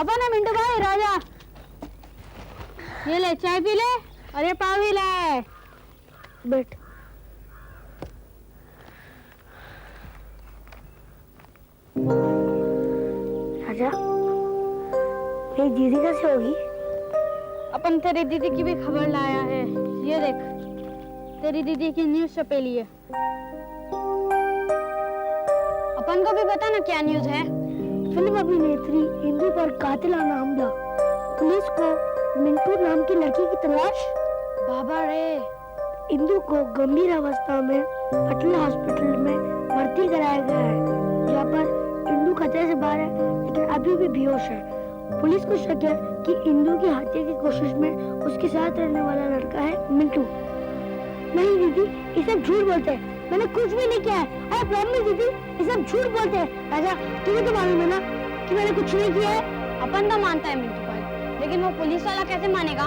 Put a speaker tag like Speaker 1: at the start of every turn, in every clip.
Speaker 1: अपन है मिंटू भाई राजा, ये ले चाय पी ले और ये पाव भी लाए।
Speaker 2: बैठ। राजा, मेरी दीदी कैसे होगी?
Speaker 1: अपन तेरी दीदी की भी खबर लाया है, ये देख तेरी दीदी की न्यूज़ छपेली है। अपन को भी बता ना क्या न्यूज़ है।
Speaker 2: फिल्म अभिनेत्री इंदु पर कातिलाना हमला, पुलिस को मिंटू नाम की लड़की की तलाश।
Speaker 1: बाबा रे,
Speaker 2: इंदु को गंभीर अवस्था में अटल हॉस्पिटल में भर्ती कराया गया है, जहाँ पर इंदु खतरे से बाहर है लेकिन अभी भी बेहोश है। पुलिस को शक है कि इंदु की हत्या की कोशिश में उसके साथ रहने वाला लड़का है मिंटू। नहीं दीदी, ये सब झूठ बोलते हैं, मैंने कुछ भी नहीं किया है। आई प्रॉमिस दीदी, ये सब झूठ बोलते हैं। राजा, तुम्हें तो मालूम है ना कि मैंने कुछ नहीं किया है।
Speaker 1: अपन तो मानता है मिंटू भाई, लेकिन वो पुलिस वाला कैसे मानेगा?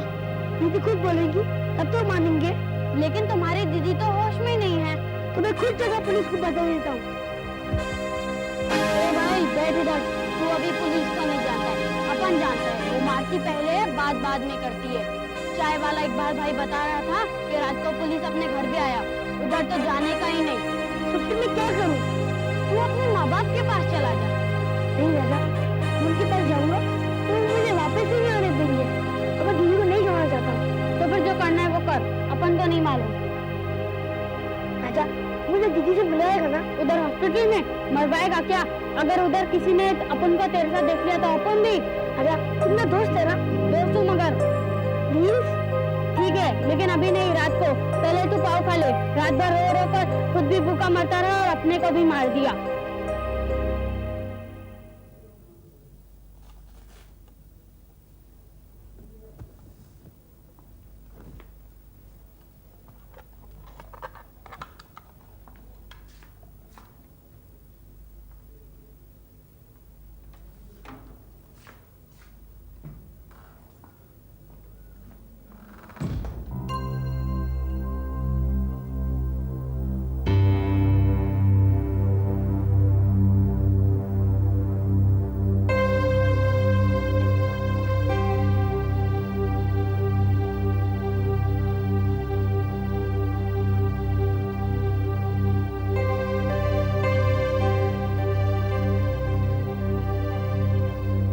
Speaker 2: दीदी खुद बोलेगी तब तो मानेंगे।
Speaker 1: लेकिन तुम्हारी दीदी तो होश में ही नहीं है।
Speaker 2: तो मैं खुद जगह पुलिस को बता देता हूँ।
Speaker 1: अरे भाई बैठ इधर, तू अभी पुलिस को नहीं जानता है, अपन जानता है। वो मारती पहले है, बात बाद में करती है। चाय वाला इकबाल भाई बता रहा था कि रात को पुलिस अपने घर भी आया, उधर तो जाने का ही नहीं।
Speaker 2: तो फिर मैं क्या करूँ?
Speaker 1: तू अपने माँ बाप के पास चला जा।
Speaker 2: नहीं राजा, उनके पास जाऊंगा तो मुझे वापस ही नहीं आने देंगे, तो मैं दीदी को नहीं छोड़ना चाहता हूँ।
Speaker 1: तो फिर जो करना है वो कर, अपन को नहीं मालूम।
Speaker 2: राजा, मुझे दीदी से मिलाएगा ना?
Speaker 1: उधर हॉस्पिटल में मरवाएगा क्या? अगर उधर किसी ने अपन को तेरे साथ देख लिया तो अपन भी।
Speaker 2: राजा, तुम मेरा दोस्त है ना?
Speaker 1: दोस्त हूँ मगर
Speaker 2: प्लीज।
Speaker 1: ठीक है, लेकिन अभी नहीं, रात को। पहले तू पाव खा ले। रात भर रो रो कर खुद भी भूखा मरता रहा और अपने को भी मार दिया।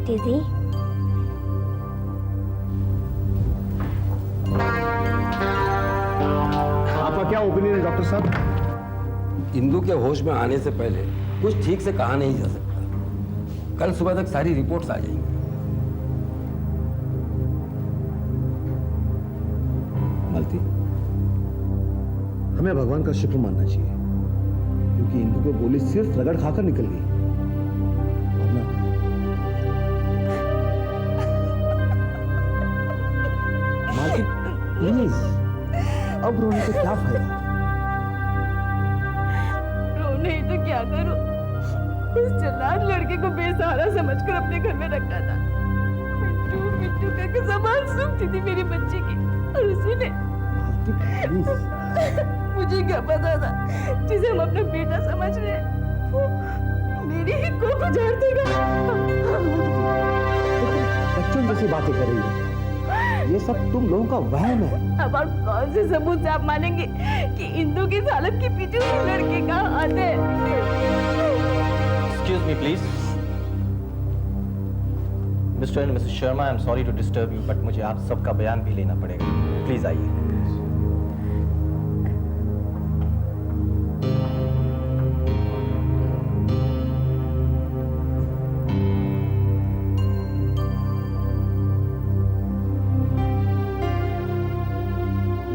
Speaker 2: दीदी,
Speaker 3: आपका क्या ओपिनियन है डॉक्टर साहब?
Speaker 4: इंदु के होश में आने से पहले कुछ ठीक से कहा नहीं जा सकता। कल सुबह तक सारी रिपोर्ट्स आ जाएंगी।
Speaker 3: मालती, हमें भगवान का शुक्र मानना चाहिए क्योंकि इंदु को गोली सिर्फ रगड़ खाकर निकल गई, वरना मालती प्लीज, अब रोने से क्या फायदा?
Speaker 5: रोने ही तो क्या करूं? इस जल्लाद लड़के को बेसहारा समझकर अपने घर में रखा था। मिट्टू मिट्टू करके ज़बान सूखती थी मेरी बच्ची की, और उसी ने मुझे क्या पता था जिसे हम अपना बेटा समझ रहे हैं वो मेरी ही को गुजार देगा।
Speaker 3: बच्चों जैसी बातें कर रही है, ये सब तुम लोगों का वहम है।
Speaker 5: अब और कौन से सबूत से आप मानेंगे कि इंदु की हालत के पीछे उस लड़के का हाथ है?
Speaker 6: Excuse me, please. Mr. and Mrs. Sharma, I'm sorry to disturb you, but मुझे आप सबका बयान भी लेना पड़ेगा। Please आइए।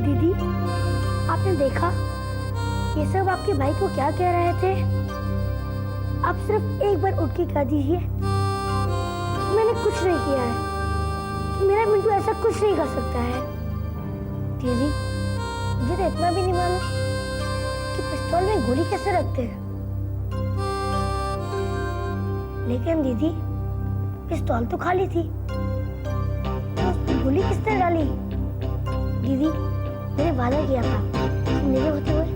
Speaker 2: दीदी, आपने देखा ये सब आपके भाई को क्या कह रहे थे? आप सिर्फ एक बार उठ के कह दीजिए मैंने कुछ नहीं किया है, कि मेरा मिंटू ऐसा कुछ नहीं कर सकता है। दीदी, मुझे तो इतना भी नहीं मालूम कि पिस्तौल में गोली कैसे रखते हैं। लेकिन दीदी, पिस्तौल तो खाली थी, तो उसमें गोली किसने डाली? दीदी, मैंने वादा किया था कि मेरे होते हुए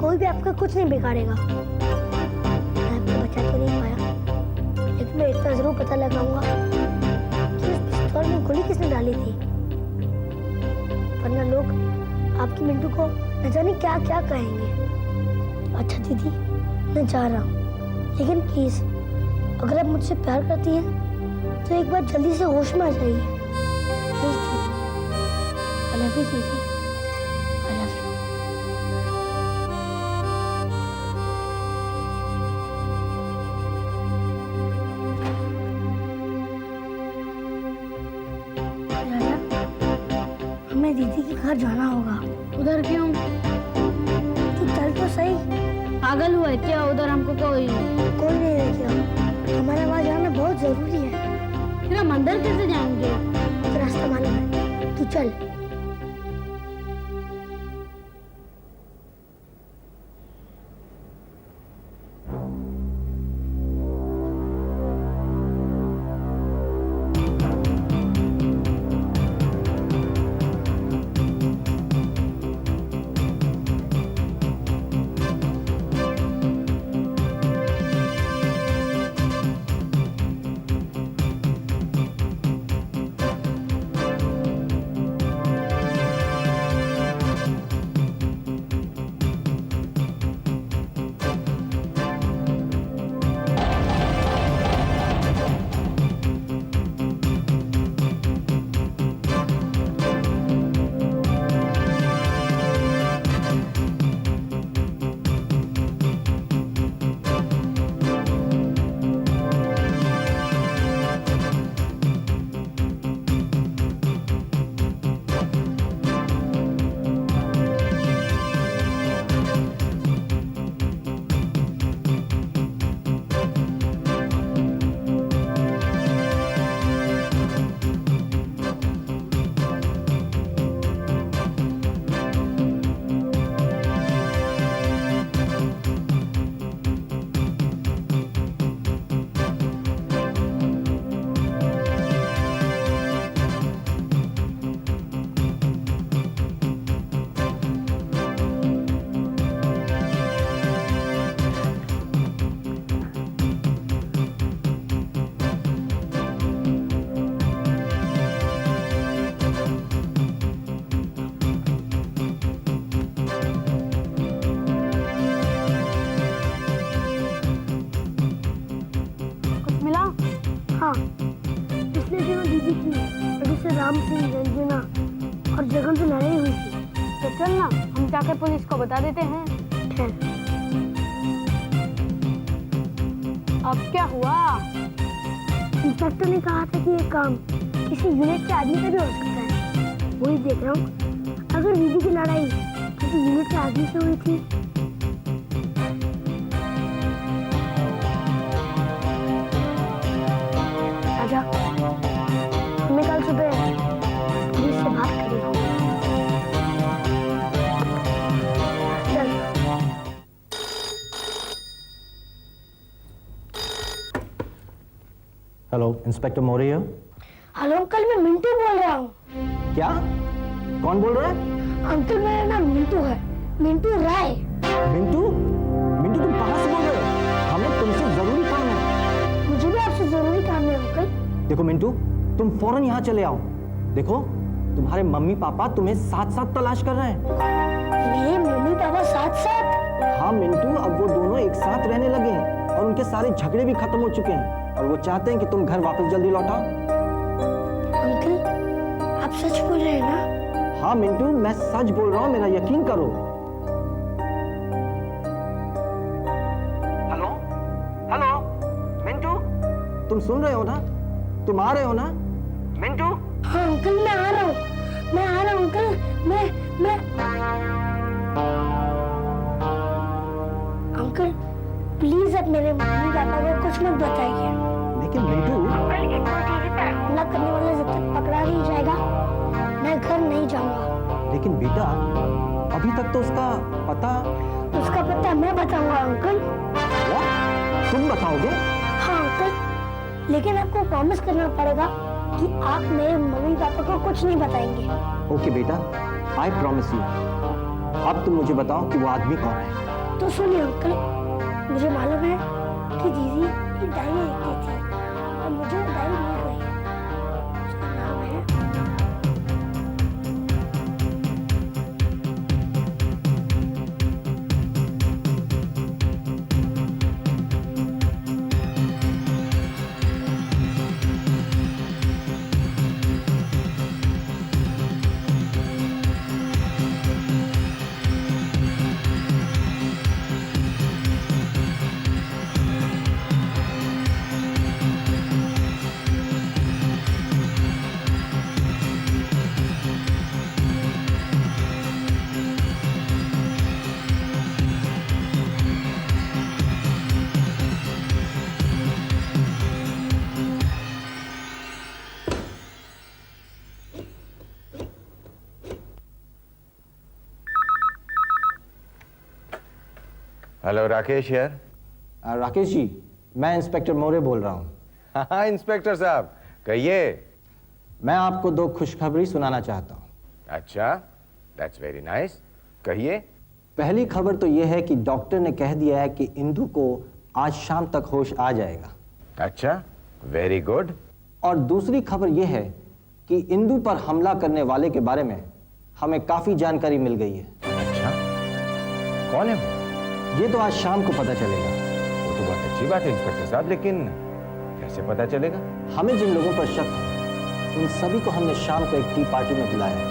Speaker 2: कोई भी आपका कुछ नहीं बिगाड़ेगा। मैं आपको बचा तो नहीं पाया, लेकिन मैं इतना जरूर पता लगाऊंगा पिस्तौल में गोली किसने डाली थी? वरना लोग आपकी मिंटू को न जाने क्या क्या कहेंगे। अच्छा दीदी, मैं जा रहा हूँ, लेकिन प्लीज अगर आप मुझसे प्यार करती हैं तो एक बार जल्दी से होश में आ जाइए। प्लीज दीदी, आई लव यू दीदी, आई लव यू। हमें दीदी के घर जाना होगा।
Speaker 1: उधर क्यों?
Speaker 2: तो चल तो सही।
Speaker 1: पागल हुआ है क्या? उधर हमको कोई
Speaker 2: नहीं देखेगा। हमारा वहाँ जाना बहुत जरूरी है।
Speaker 1: फिर हम अंदर कैसे जाएंगे?
Speaker 2: तो रास्ता मालूम है, तू चल। पिछले दिनों दीदी की लड़की से राम सिंह, रंजना और जगन से लड़ाई हुई थी।
Speaker 1: तो चल ना, हम जाकर पुलिस को बता देते हैं।
Speaker 2: ठहर,
Speaker 1: अब क्या हुआ?
Speaker 2: इंस्पेक्टर ने कहा था कि ये काम किसी यूनिट के आदमी से भी हो सकता है। वही देख रहा हूँ, अगर दीदी की लड़ाई किसी यूनिट के आदमी से हुई थी आजा, हमें कल सुबह पुलिस से बात करेंगे। चल।
Speaker 6: Hello, inspector Maurya.
Speaker 2: Hello uncle, मैं मिंटू बोल रहा हूँ।
Speaker 6: क्या? कौन बोल रहा है?
Speaker 2: अंकल मेरा नाम मिंटू है, मिंटू राय।
Speaker 6: मिंटू? मिंटू तुम कहाँ से बोल रहे हो? हमें तुमसे जरूरी काम है।
Speaker 2: मुझे भी आपसे जरूरी काम है अंकल।
Speaker 6: देखो मिंटू, तुम फौरन यहाँ चले आओ। देखो, तुम्हारे मम्मी पापा तुम्हें साथ साथ तलाश कर रहे हैं।
Speaker 2: मेरे मम्मी पापा साथ साथ?
Speaker 6: हाँ मिंटू, अब वो दोनों एक साथ रहने लगे हैं और उनके सारे झगड़े भी खत्म हो चुके हैं और वो चाहते हैं कि तुम घर वापस जल्दी लौटाओ।
Speaker 2: अंकल, आप सच बोल रहे हैं ना?
Speaker 6: हाँ मिंटू, मैं सच बोल रहा हूँ, मेरा यकीन करो। हेलो हेलो मिंटू, तुम सुन रहे हो ना? तुम आ रहे हो ना मिंटू?
Speaker 2: हाँ अंकल, मैं आ रहा हूँ, मैं आ रहा हूँ अंकल। मैं अंकल प्लीज अब मेरे मम्मी पापा को कुछ मत बताइए।
Speaker 6: लेकिन मिंटू,
Speaker 2: हमला करने वाला जब तक पकड़ा नहीं जाएगा मैं घर नहीं जाऊंगा।
Speaker 6: लेकिन बेटा, अभी तक तो उसका
Speaker 2: पता मैं बताऊंगा अंकल।
Speaker 6: What? तुम बताओगे?
Speaker 2: हाँ अंकल, लेकिन आपको प्रॉमिस करना पड़ेगा कि आप मेरे मम्मी पापा को कुछ नहीं बताएंगे।
Speaker 6: ओके बेटा, आई प्रॉमिस यू। अब तुम मुझे बताओ कि वो आदमी कौन है।
Speaker 2: तो सुनिए अंकल, मुझे मालूम है कि दीदी एक डायरी लिखती थी और मुझे वो डायरी मिल गई है। उसका नाम
Speaker 7: हेलो राकेश यार।
Speaker 6: राकेश जी, मैं इंस्पेक्टर मोरे बोल रहा हूँ।
Speaker 7: हाँ इंस्पेक्टर साहब, कहिए।
Speaker 6: मैं आपको 2 खुशखबरी सुनाना चाहता हूँ।
Speaker 7: अच्छा, दैट्स वेरी नाइस, कहिए।
Speaker 6: पहली खबर तो यह है कि डॉक्टर ने कह दिया है कि इंदु को आज शाम तक होश आ जाएगा।
Speaker 7: अच्छा, वेरी गुड।
Speaker 6: और दूसरी खबर यह है कि इंदु पर हमला करने वाले के बारे में हमें काफी जानकारी मिल गई है।
Speaker 7: अच्छा, कौन है वो?
Speaker 6: ये तो आज शाम को पता चलेगा।
Speaker 7: वो तो बहुत अच्छी बात है इंस्पेक्टर साहब, लेकिन कैसे पता चलेगा?
Speaker 6: हमें जिन लोगों पर शक है उन सभी को हमने शाम को एक टी पार्टी में बुलाया है।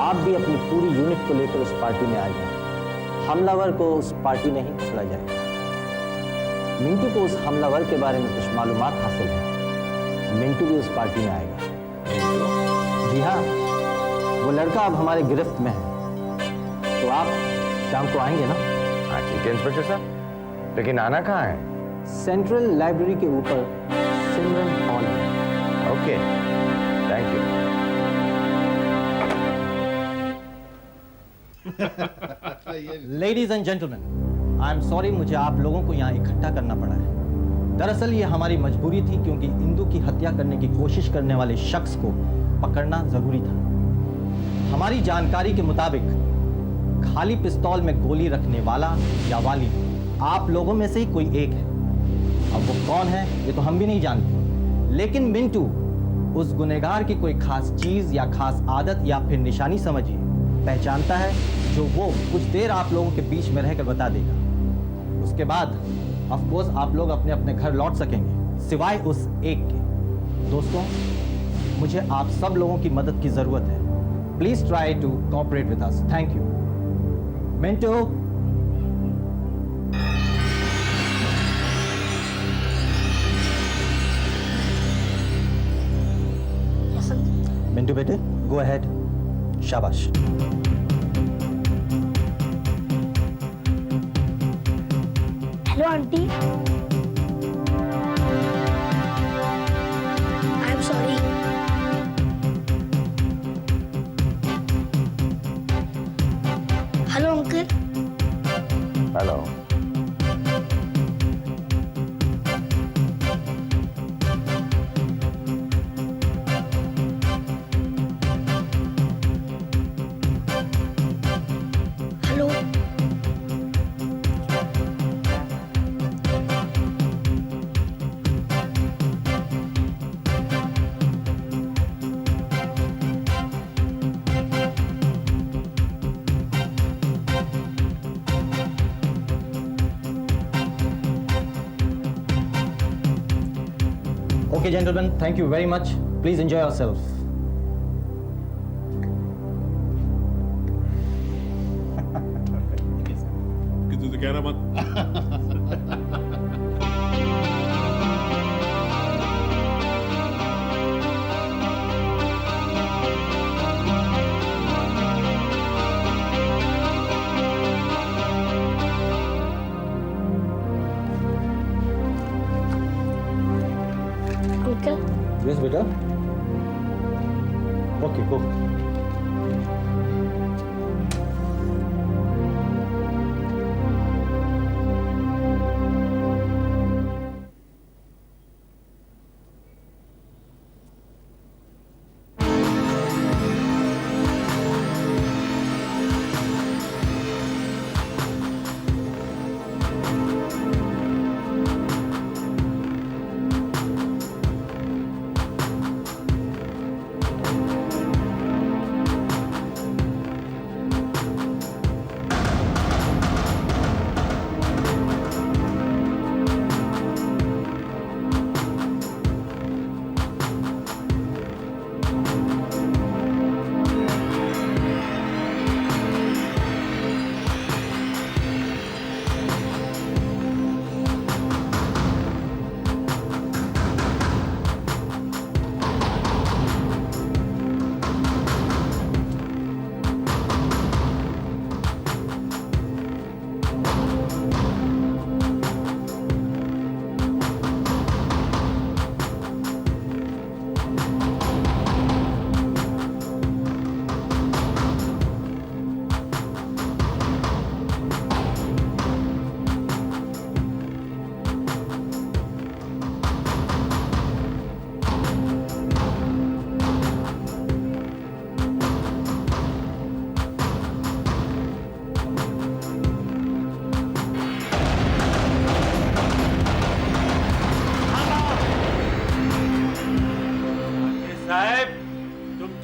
Speaker 6: आप भी अपनी पूरी यूनिट को लेकर उस पार्टी में आ जाएं। हमलावर को उस पार्टी में ही पकड़ा जाएगा। मिंटू को उस हमलावर के बारे में कुछ मालूमात हासिल है। मिंटू भी उस पार्टी में आएगा। जी हाँ, वो लड़का अब हमारे गिरफ्त में है। तो आप शाम को आएंगे ना?
Speaker 7: हाँ ठीक है इंस्पेक्टर साहब, लेकिन आना कहाँ है?
Speaker 6: सेंट्रल लाइब्रेरी के ऊपर सिमरन हॉल है।
Speaker 7: Okay, thank you.
Speaker 6: Ladies and gentleman, I am sorry मुझे आप लोगों को यहाँ इकट्ठा करना पड़ा है। दरअसल ये हमारी मजबूरी थी क्योंकि इंदु की हत्या करने की कोशिश करने वाले शख्स को पकड़ना जरूरी था। हमारी जानकारी के मुताबिक खाली पिस्तौल में गोली रखने वाला या वाली आप लोगों में से ही कोई एक है। अब वो कौन है ये तो हम भी नहीं जानते, लेकिन मिंटू उस गुनहगार की कोई खास चीज या खास आदत या फिर निशानी समझिए पहचानता है, जो वो कुछ देर आप लोगों के बीच में रहकर बता देगा। उसके बाद ऑफ कोर्स आप लोग अपने अपने घर लौट सकेंगे, सिवाय उस एक के। दोस्तों, मुझे आप सब लोगों की मदद की जरूरत है। Please try to cooperate with us. Thank you. Mintu, Mintu बेटे, गो अहेड। शाबाश।
Speaker 2: Hello aunty, I am sorry. Hello uncle.
Speaker 7: Hello.
Speaker 2: Hello.
Speaker 6: Okay, gentlemen, thank you very much. Please enjoy yourself.
Speaker 8: किसी से कहना मत।
Speaker 2: Uncle,
Speaker 6: Yes, beta. Okay, go.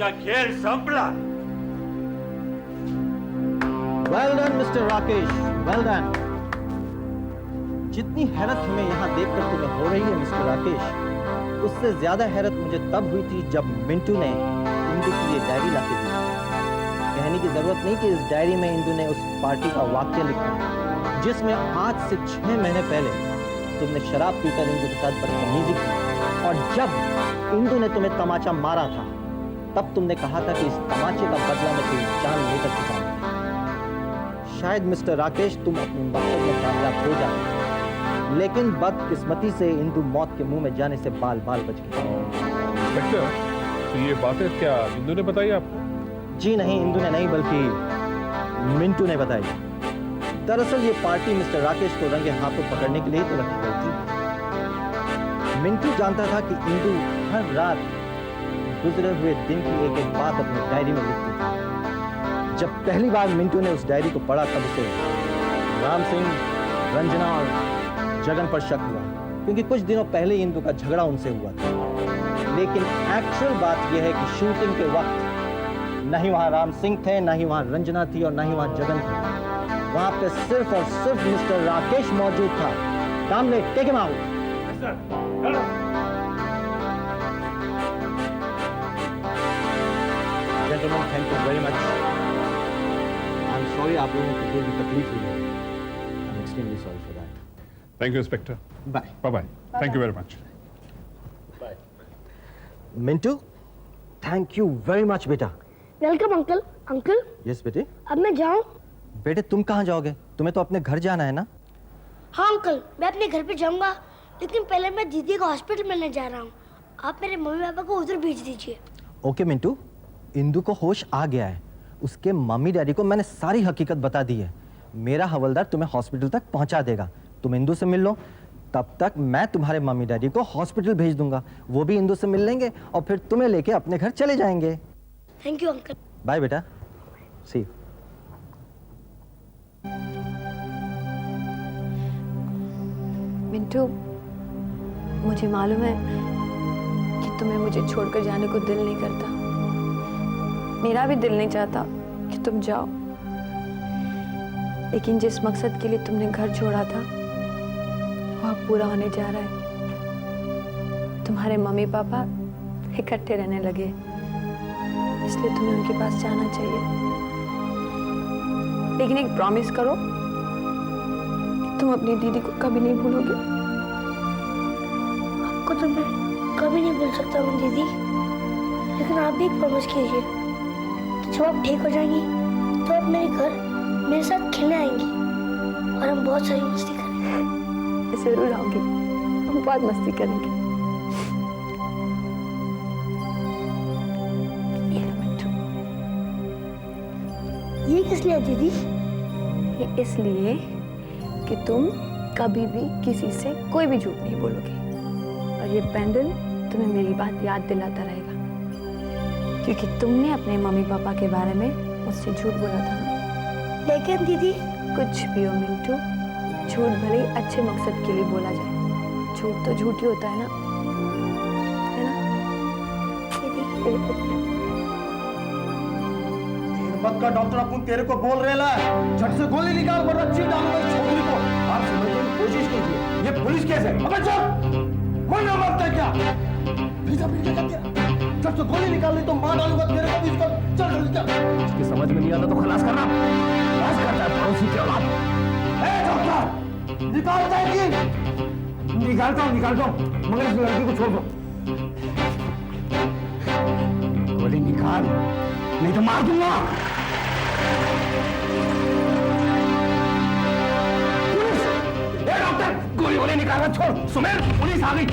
Speaker 8: तुमचा खेळ संपला.
Speaker 6: Well done mister Rakesh, well done. जितनी हैरत हमें यहाँ देखकर तुम्हें हो रही है मिस्टर राकेश, उससे ज्यादा हैरत मुझे तब हुई थी जब मिंटू ने इंदु की ये डायरी लाके दी. कहने की जरूरत नहीं कि इस डायरी में इंदु ने उस पार्टी का वाक्य लिखा है जिसमें आज से 6 महीने पहले तुमने शराब पीकर इंदु के साथ बदतमीजी की, और जब इंदु ने तुम्हें तमाचा मारा था तब तुमने कहा था कि इस तमाचे का बदला मैं तेरी जान लेकर चुकाऊंगा. शायद मिस्टर राकेश तुम अपने मकसद में कामयाब हो जाओ, लेकिन बदकिस्मती से इंदु मौत के मुंह में जाने से बाल बाल बच गई.
Speaker 8: इंस्पेक्टर, तो ये बातें क्या इंदु ने बताई आपको?
Speaker 6: जी नहीं, इंदु ने नहीं बल्कि मिंटू ने बताई. दरअसल ये पार्टी मिस्टर राकेश को रंगे हाथों पकड़ने के लिए ही तो रखी गई थी. मिंटू जानता था कि इंदु हर रात गुजरे हुए दिन की एक एक बात अपनी डायरी में लिखती थी. जब पहली बार मिंटू ने उस डायरी को पढ़ा तब उसे राम सिंह, रंजना और जगन पर शक हुआ, क्योंकि कुछ दिनों पहले ही इंदु का झगड़ा उनसे हुआ था. लेकिन एक्चुअल बात यह है कि शूटिंग के वक्त न ही वहां राम सिंह थे, न ही वहां रंजना थी और न ही वहां जगन थी. वहां पे सिर्फ और सिर्फ मिस्टर राकेश मौजूद था. Kamle, take him out. Gentlemen, thank you very much. I'm sorry आप लोगों को कोई भी तकलीफ हुई है. I'm extremely sorry for that.
Speaker 8: Thank you, Inspector.
Speaker 6: Bye.
Speaker 8: Bye-bye. Thank you very much.
Speaker 6: Mintu, thank you very much बेटा.
Speaker 2: Welcome uncle. अंकल,
Speaker 6: यस बेटे.
Speaker 2: अब मैं जाऊं?
Speaker 6: बेटे तुम कहाँ जाओगे? तुम्हें तो अपने घर जाना है ना?
Speaker 2: हाँ अंकल, मैं अपने घर पे जाऊंगा, लेकिन पहले मैं दीदी को हॉस्पिटल मिलने जा रहा हूँ. आप मेरे मम्मी पापा को उधर भेज दीजिए.
Speaker 6: ओके मिंटू, इंदु को होश आ गया है. उसके मम्मी डैडी को मैंने सारी हकीकत बता दी है. मेरा हवलदार तुम्हें हॉस्पिटल तक पहुंचा देगा. तुम इंदु से मिल लो, तब तक मैं तुम्हारे मम्मी डैडी को हॉस्पिटल भेज दूंगा. वो भी इंदु से मिल लेंगे और फिर तुम्हें लेके अपने घर चले जाएंगे.
Speaker 2: Thank you uncle.
Speaker 6: बाय बेटा. सी यू.
Speaker 5: मिंटू, मुझे मालूम है कि तुम्हें मुझे छोड़कर जाने को दिल नहीं करता. मेरा भी दिल नहीं चाहता कि तुम जाओ, लेकिन जिस मकसद के लिए तुमने घर छोड़ा था वो अब पूरा होने जा रहा है. तुम्हारे मम्मी पापा इकट्ठे रहने लगे, इसलिए तुम्हें उनके पास जाना चाहिए. लेकिन एक प्रॉमिस करो कि तुम अपनी दीदी को कभी नहीं भूलोगे.
Speaker 2: आपको तो मैं कभी नहीं भूल सकता हूँ दीदी, लेकिन आप भी एक प्रॉमिस कीजिए कि जब आप ठीक हो जाएंगी तो आप मेरे घर मेरे साथ खेलने आएंगी और हम बहुत सारी मस्ती करेंगे.
Speaker 5: जरूर आऊंगी, हम बहुत मस्ती करेंगे.
Speaker 2: ये किस लिए दीदी?
Speaker 5: ये इसलिए कि तुम कभी भी किसी से कोई भी झूठ नहीं बोलोगे, और ये पेंडल तुम्हें मेरी बात याद दिलाता रहेगा, क्योंकि तुमने अपने मम्मी पापा के बारे में मुझसे झूठ बोला था ना.
Speaker 2: लेकिन दीदी,
Speaker 5: कुछ भी हो मिंटू, झूठ भले ही अच्छे मकसद के लिए बोला जाए, झूठ तो झूठ ही होता है ना.
Speaker 6: मत का डॉक्टर अपन तेरे को बोल रहे ला, झट से गोली निकाल वरना चीर डालूंगा इस छोकरी को. आप समझने की कोशिश कीजिए, ये पुलिस केस है. अबे चुप, मरना मरता है क्या? भेजा भेजा क्या? झट से गोली निकाल ली तो मार डालूंगा तेरे को भी. इसको चल जल्दी चल. इसकी समझ में नहीं आता तो खलास करना. खलास करता है पड़ोसी के औलाद. ए डॉक्टर, निकालता है कि? निकालता हूँ मगर इस लड़की को छोड़ दो. गोली निकाल, नहीं तो मार दूंगा. डॉक्टर, गोली गोली निकालना छोड़. सुमेर, पुलिस आ गई.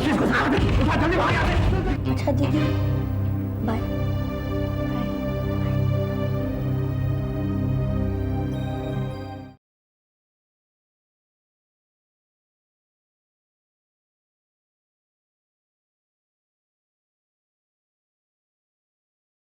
Speaker 6: इसको साथ उठा, जल्दी भाग यहाँ से.
Speaker 2: अच्छा दीदी, बाय.